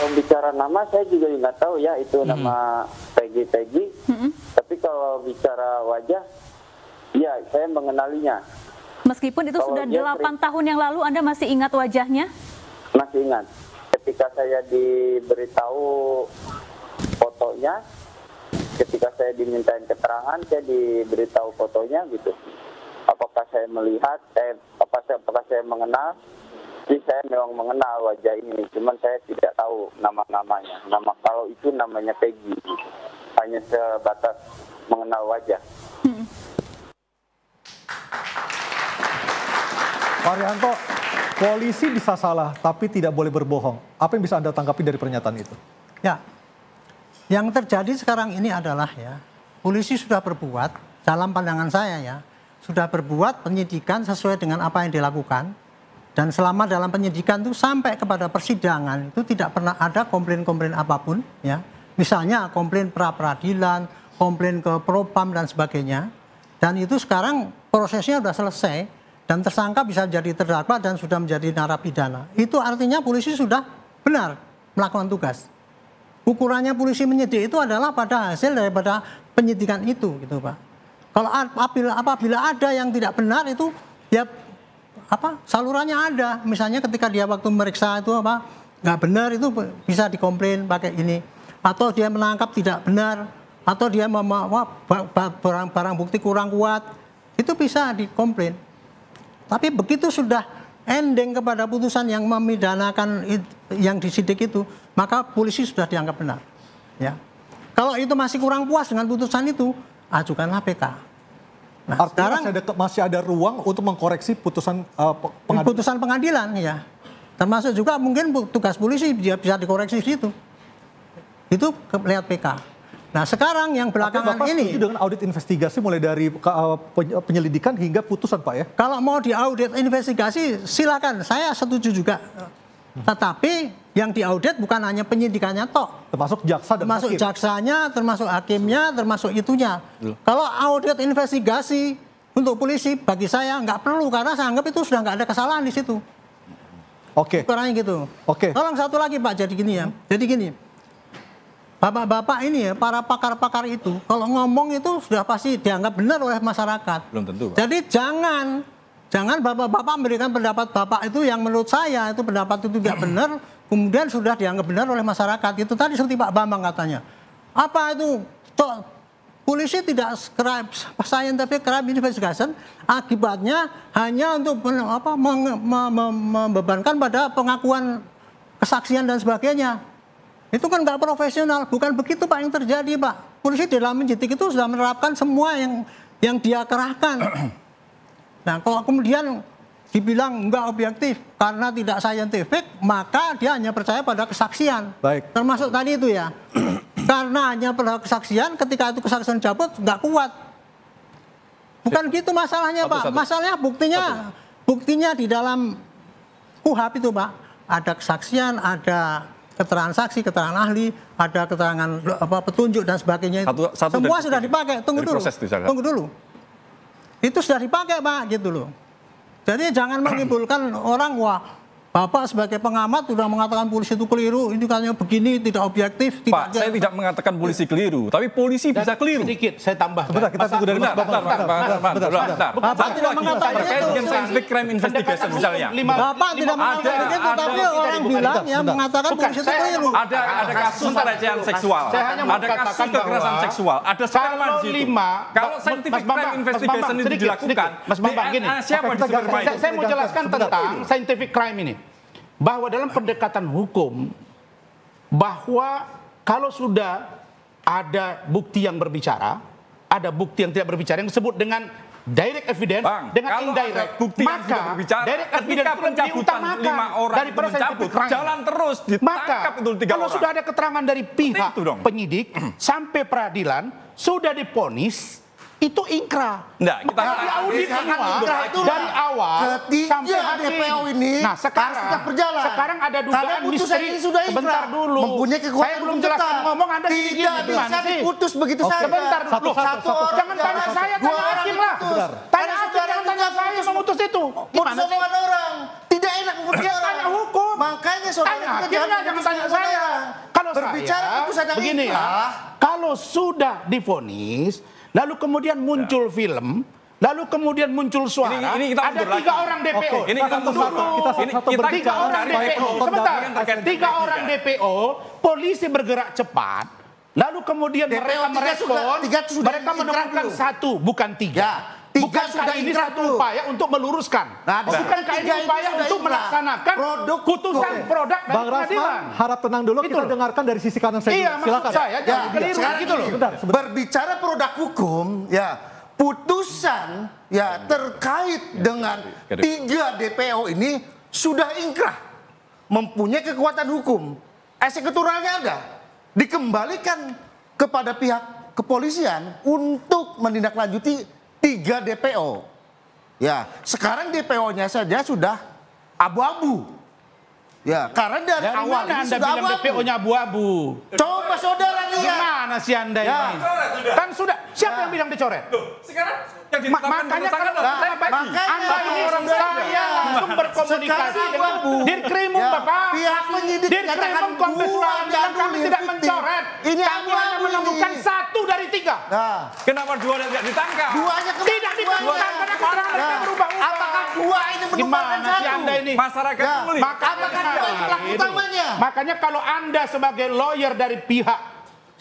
Kalau bicara nama saya juga nggak tahu ya itu nama Peggy. Tapi kalau bicara wajah, ya saya mengenalinya. Meskipun itu sudah 8 tahun yang lalu, Anda masih ingat wajahnya? Masih ingat. Ketika saya diberitahu fotonya, ketika saya dimintain keterangan, saya diberitahu fotonya gitu. Apakah saya melihat, apakah saya mengenal? Jadi saya memang mengenal wajah ini, cuman saya tidak tahu nama-namanya. Kalau itu namanya Peggy, gitu. Hanya sebatas mengenal wajah. Pak Arihanto, polisi bisa salah tapi tidak boleh berbohong. Apa yang bisa Anda tanggapi dari pernyataan itu? Ya, yang terjadi sekarang ini adalah ya, polisi sudah berbuat, dalam pandangan saya ya, sudah berbuat penyidikan sesuai dengan apa yang dilakukan. Dan selama dalam penyidikan itu sampai kepada persidangan itu tidak pernah ada komplain-komplain apapun ya. Misalnya komplain pra-peradilan, komplain ke Propam dan sebagainya. Dan itu sekarang prosesnya sudah selesai dan tersangka bisa jadi terdakwa dan sudah menjadi narapidana. Itu artinya polisi sudah benar melakukan tugas. Ukurannya polisi menyidik itu adalah pada hasil daripada penyidikan itu gitu Pak. Kalau apabila ada yang tidak benar itu ya salurannya ada, misalnya ketika dia waktu meriksa itu nggak benar itu bisa dikomplain pakai ini, atau dia menangkap tidak benar, atau dia barang bukti kurang kuat, itu bisa dikomplain. Tapi begitu sudah ending kepada putusan yang memidanakan yang disidik itu, maka polisi sudah dianggap benar. Ya, kalau itu masih kurang puas dengan putusan itu, ajukanlah PK. Nah, artinya masih ada ruang untuk mengkoreksi putusan pengadilan. Putusan pengadilan ya. Termasuk juga mungkin tugas polisi dia bisa dikoreksi di situ. Itu lihat PK. Nah, sekarang yang belakangan Bapak ini dengan audit investigasi mulai dari penyelidikan hingga putusan Pak ya. Kalau mau diaudit investigasi silakan, saya setuju juga. Tetapi yang diaudit bukan hanya penyidikannya toh, termasuk jaksa dan termasuk hakim. jaksanya, termasuk hakimnya, termasuk itunya. Kalau audit investigasi untuk polisi bagi saya nggak perlu karena saya anggap itu sudah nggak ada kesalahan di situ. Oke. Ukurannya gitu. Oke. Tolong satu lagi Pak, jadi gini ya. Jadi gini, bapak-bapak ini ya, para pakar-pakar itu kalau ngomong itu sudah pasti dianggap benar oleh masyarakat. Belum tentu Pak. Jadi jangan bapak-bapak memberikan pendapat bapak itu yang menurut saya itu pendapat itu tidak benar, kemudian sudah dianggap benar oleh masyarakat. Itu tadi seperti Pak Bambang katanya. Apa itu? Polisi tidak scientific crime investigation, akibatnya hanya untuk membebankan pada pengakuan kesaksian dan sebagainya. Itu kan nggak profesional, bukan begitu Pak yang terjadi Pak. Polisi dalam menyidik itu sudah menerapkan semua yang dia kerahkan. Nah, kalau kemudian dibilang nggak objektif karena tidak scientific, maka dia hanya percaya pada kesaksian. Baik. Termasuk tadi itu ya. Karena hanya pada kesaksian, ketika itu kesaksian cabut nggak kuat. Bukan gitu masalahnya Pak. Masalahnya buktinya di dalam KUHP itu Pak. Ada kesaksian, ada keterangan saksi, keterangan ahli, ada keterangan petunjuk dan sebagainya. Semua sudah dipakai. Tunggu dulu. Itu sudah dipakai Pak, gitu loh. Jadi jangan menimbulkan orang, wah Bapak sebagai pengamat sudah mengatakan polisi itu keliru, ini katanya begini, tidak objektif. Pak, saya tidak mengatakan polisi keliru, tapi polisi bisa keliru. Sedikit, saya tambah. Sebentar, kita tunggu dari Mas Bambang. Bentar. Bapak tidak mengatakan terkait itu. dengan scientific crime investigation misalnya. Bapak tidak mengatakan itu, tapi orang bilang yang mengatakan polisi itu keliru. Ada kasus pelecehan seksual, ada kasus kekerasan seksual, ada sperma di situ. Kalau scientific crime investigation itu dilakukan, Mas Bambang, gini. siapa di sperma itu? Saya mau jelaskan tentang scientific crime ini. Bahwa dalam pendekatan hukum, bahwa kalau sudah ada bukti yang berbicara, ada bukti yang tidak berbicara yang disebut dengan direct evidence, dengan indirect, maka direct evidence itu lebih diutamakan daripada scientific crime. Jalan terus, ditangkap itu 3 orang. Kalau sudah ada keterangan dari pihak penyidik sampai peradilan, sudah diponis, itu ingkrah. Nah, kita audit semua dari awal sampai akhir. DPO ini Nah, sekarang ada dugaan misteri. Sebentar dulu. Mempunyai kekuatan saya belum jelaskan ngomong, Anda tidak bisa diputus begitu saja. Sebentar dulu. Jangan tanya saya, tanya hakim lah. Tanya hakim, jangan tanya saya memutus itu. Putus omongan orang. Tidak enak memutus orang. Tanya hukum. Makanya saudara tanya hakimnya, jangan tanya saya. berbicara putusan yang begini ya, kalau sudah divonis, lalu kemudian muncul film, lalu kemudian muncul suara, ini kita ada 3 orang DPO. Ini kita Tiga orang DPO. Sebentar, 3 orang DPO, polisi bergerak cepat, lalu kemudian mereka merespon, mereka menemukan 1 bukan 3. Bukankah ini satu upaya untuk meluruskan? Bukankah ini upaya untuk melaksanakan putusan produk dari Bang Rasman, pengadilan? harap tenang dulu, kita dengarkan dari sisi kanan saya. Iya, maksud saya jangan keliru gitu loh. Sebentar. Berbicara produk hukum, ya putusan ya terkait dengan 3 DPO ini sudah ingkrah, mempunyai kekuatan hukum, eksekutoralnya ada, dikembalikan kepada pihak kepolisian untuk menindaklanjuti 3 DPO. Ya, sekarang DPO-nya saja sudah abu-abu. Ya, karena dari awal ini Anda sudah bilang abu-abu. DPO-nya abu-abu? Coba saudara lihat. Gimana sih Anda ini? Kan sudah, siapa yang bilang dicoret? Sekarang yang ditetapkan Makanya tersangka kalau adalah Anda ini saya langsung berkomunikasi dengan Dirkrimum Bapak. Pihak penyidik Dirkrimum Kombes Pol bilang kami tidak mencoret. Ini Kami hanya menemukan 1 dari 3. Nah, kenapa 2 tidak ditangkap? duanya Tidak ditemukan karena keterangan mereka berubah-ubah. apakah 2 ini merupakan Gimana sih 1? Anda ini? Masyarakat memilih. Apakah 2 itu pelaku utamanya? Makanya kalau Anda sebagai lawyer dari pihak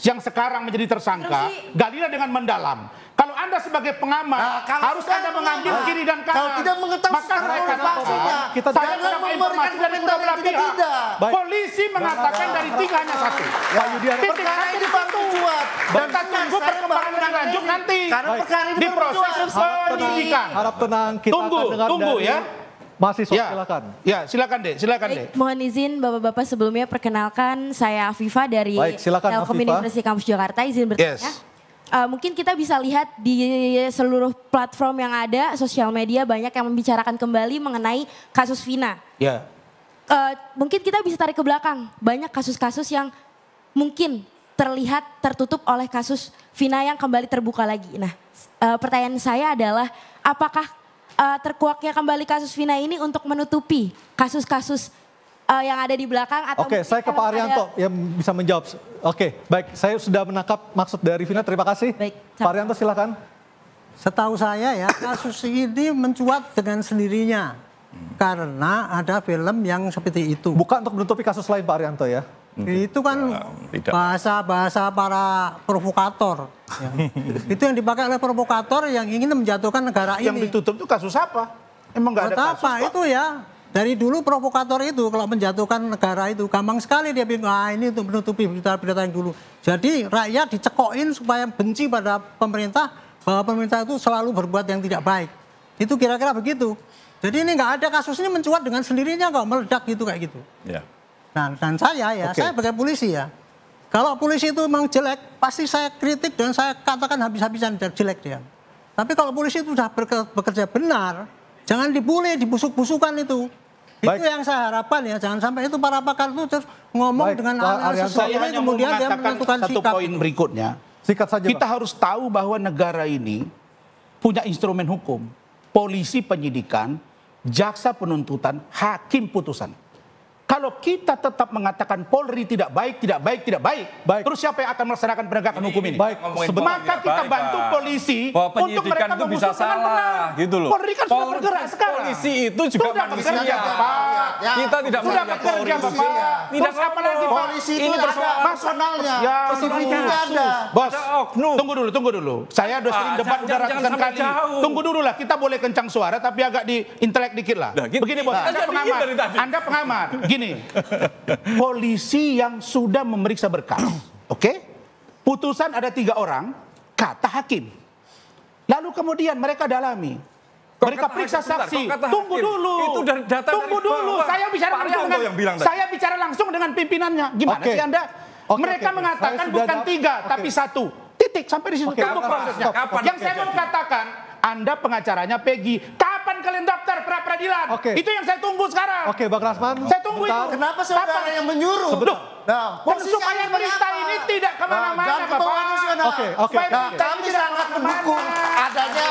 yang sekarang menjadi tersangka, galilah dengan mendalam. Kalau Anda sebagai pengamat, harus Anda mengambil kiri dan kanan. Kalau tidak mengetahui maka saya katakan, kita saya jangan mendapat memberikan informasi dari kedua belah komentar yang pihak. tidak. Polisi mengatakan dari 3 hanya 1. Pak Yudiana, Titik Perkara sampai ini di baru situ. dibuat. Dan kita tunggu perkembangan lebih lanjut nanti. Karena perkara ini Di baru proses dibuat. penyidikan. harap tenang, kita akan dengar Tunggu dari ya. mahasiswa, Ya, silakan. ya silakan deh, silakan deh. Baik, mohon izin Bapak-Bapak sebelumnya perkenalkan saya Afifa dari Baik, silakan, Telkom Afifa. University Kampus Jakarta, izin bertanya. Yes. Mungkin kita bisa lihat di seluruh platform yang ada, sosial media banyak yang membicarakan kembali mengenai kasus Vina. Ya. Mungkin kita bisa tarik ke belakang, banyak kasus-kasus yang mungkin terlihat tertutup oleh kasus Vina yang kembali terbuka lagi. Nah, pertanyaan saya adalah apakah terkuaknya kembali kasus Vina ini untuk menutupi kasus-kasus yang ada di belakang atau Oke, saya ke Pak Arianto yang bisa menjawab. Oke, baik, saya sudah menangkap maksud dari Vina, terima kasih. Baik, Pak Arianto silakan. Setahu saya ya kasus ini mencuat dengan sendirinya karena ada film yang seperti itu. Bukan untuk menutupi kasus lain Pak Arianto ya. Itu kan bahasa-bahasa para provokator. Ya. Itu yang dipakai oleh provokator yang ingin menjatuhkan negara ini. Yang ditutup itu kasus apa? Emang nggak ada kasus apa kok? itu ya? Dari dulu provokator itu kalau menjatuhkan negara itu gampang sekali dia bilang ini untuk menutupi berita-berita yang dulu. Jadi rakyat dicekokin supaya benci pada pemerintah bahwa pemerintah itu selalu berbuat yang tidak baik. Itu kira-kira begitu. Jadi ini nggak ada kasus ini mencuat dengan sendirinya kok meledak gitu kayak gitu. Ya. Nah, dan saya saya sebagai polisi ya. Kalau polisi itu memang jelek, pasti saya kritik dan saya katakan habis-habisan jelek dia. Tapi kalau polisi itu sudah bekerja benar, jangan dibully, dibusuk-busukan itu. Baik. Itu yang saya harapkan ya, jangan sampai itu para pakar itu terus ngomong Baik, dengan Pak analisis Arianto. Saya hanya mau kemudian dia mengatakan menentukan satu sikap. poin berikutnya. Sikat saja Kita Pak. harus tahu bahwa negara ini punya instrumen hukum. Polisi penyidikan, jaksa penuntutan, hakim putusan. Kalau kita tetap mengatakan Polri tidak baik, terus siapa yang akan melaksanakan penegakan hukum ini? Baik, Maka kita bantu polisi bahwa untuk penyidikan mereka itu bisa mengusut dengan salah, benar. gitu loh. Polri kan sudah bergerak sekarang. Polisi itu juga Sudah manusia. bekerja, Bapak. Kita tidak Sudah melihat bekerja, Polri. Bapak. Tidak Terus apa lagi, Pak? Polisi itu Ini ada persoalan personalnya. Ya, Spesifiknya ada. Bos, Ada oknum. tunggu dulu. Saya udah sering debat udah jangan ratusan sampai kali. jauh. Tunggu dulu lah, kita boleh kencang suara tapi agak di intelek dikit lah. Nah, gitu. Begini bos, Nah, Anda jadi pengamat. dari tadi. Anda pengamat. Gini, polisi yang sudah memeriksa berkas, oke? Putusan ada 3 orang, kata hakim. Lalu kemudian mereka dalami. Mereka kata periksa hakim, sebentar, saksi. kok kata Tunggu hakim? dulu. Itu dari data Tunggu dari dulu. bawah. Saya bicara Pak langsung Arianto dengan yang bilang tadi. saya bicara langsung dengan pimpinannya. Gimana Oke. sih Anda? Oke, Mereka oke. mengatakan Saya sudah bukan jawab. 3 tapi 1. Titik sampai di situ. Oke, Tunggu kapan? prosesnya. Stop. Yang saya mau katakan, Anda pengacaranya Peggy. Kapan kalian daftar pra peradilan? Oke. Itu yang saya tunggu sekarang. Oke, Bang Rasman. Saya tunggu sebentar. itu. Kenapa saudara yang menyuruh? Sebentar. Nah, Dan supaya berita ini tidak kemana-mana, jangan kebawa Bapak. emosional. Oke. Supaya Nah, berita kami ini tidak sangat kemana-mana. mendukung adanya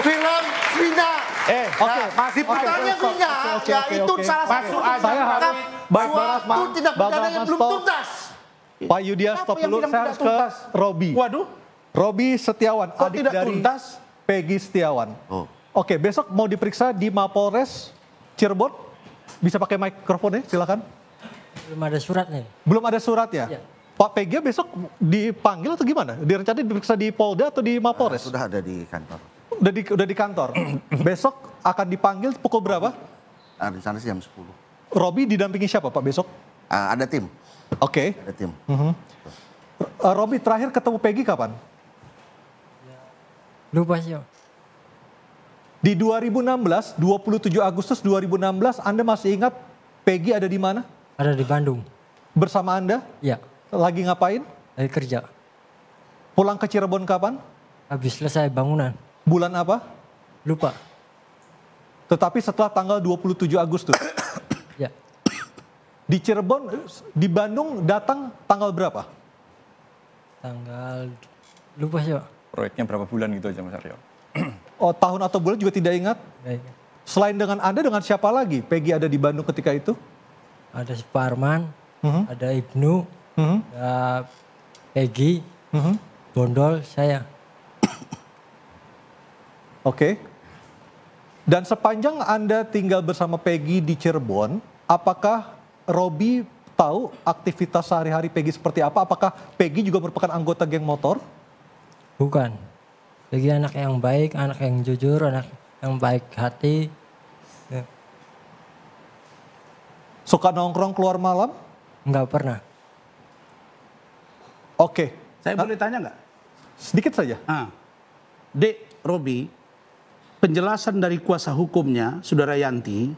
film Vina. Oke, Nah, diputarnya oke, Vina, oke, ya oke, itu oke. salah satu Masuk aja, Saya harus Pak. baik Bang suatu Rasman. tindak Bang pidana yang Rasman, belum stop. tuntas. Pak Yudya, stop dulu. Saya harus ke Robi. Waduh. Robi Setiawan, Kok adik tidak dari tuntas? Peggy Setiawan. Oh. Oke, besok mau diperiksa di Mapolres Cirebon. Bisa pakai mikrofonnya, silakan. Belum ada surat nih. Belum ada surat ya? Iya. Pak Peggy besok dipanggil atau gimana? Direncanain diperiksa di Polda atau di Mapolres? Sudah ada di kantor. Udah di kantor. Besok akan dipanggil pukul berapa? Rencana sih jam 10. Robi didampingi siapa Pak besok? Ada tim. Oke. Ada tim. Robi terakhir ketemu Peggy kapan? Lupa sih. Di 2016, 27 Agustus 2016, Anda masih ingat Peggy ada di mana? Ada di Bandung. Bersama Anda? Iya. Lagi ngapain? Lagi kerja. Pulang ke Cirebon kapan? Habis selesai bangunan. Bulan apa? Lupa. Tetapi setelah tanggal 27 Agustus. Ya. Di Cirebon, di Bandung datang tanggal berapa? Tanggal lupa sih. Proyeknya berapa bulan gitu aja Mas Aryo? Oh, tahun atau bulan juga tidak ingat? Baik. Selain dengan Anda, dengan siapa lagi Peggy ada di Bandung ketika itu? Ada Suparman, ada Ibnu, ada Peggy, Bondol, saya. Oke. Dan sepanjang Anda tinggal bersama Peggy di Cirebon, apakah Robi tahu aktivitas sehari-hari Peggy seperti apa? Apakah Peggy juga merupakan anggota geng motor? Bukan. Peggy anak yang baik, anak yang jujur, anak yang baik hati. Ya. Suka nongkrong keluar malam? Enggak pernah. Oke. Saya boleh tanya nggak? Sedikit saja. Dek Robi, penjelasan dari kuasa hukumnya, Saudara Yanti,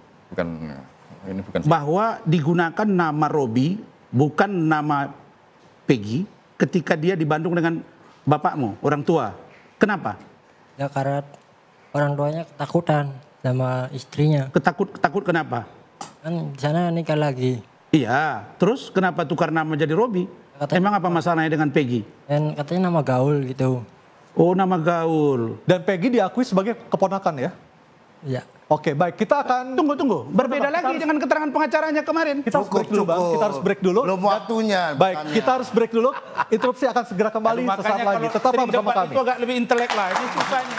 Ini bukan bahwa digunakan nama Robi, bukan nama Peggy, ketika dia di Bandung dengan bapakmu, orang tua. Kenapa? Ya karena orang tuanya ketakutan sama istrinya. Takut kenapa? Kan di sana nikah lagi. Iya, terus kenapa tukar nama jadi Robi? Emang apa masalahnya dengan Peggy? Dan katanya nama gaul gitu. Oh, nama gaul. Dan Peggy diakui sebagai keponakan ya? Iya. Oke, baik. Kita akan... Tunggu. Berbeda lagi dengan keterangan pengacaranya kemarin. Kita harus break dulu, Bang. Kita harus break dulu. Belum waktunya. Baik, kita harus break dulu. Interupsi akan segera kembali sesaat lagi. Tetaplah bersama kami. Itu agak lebih intelek lah. Ini susahnya.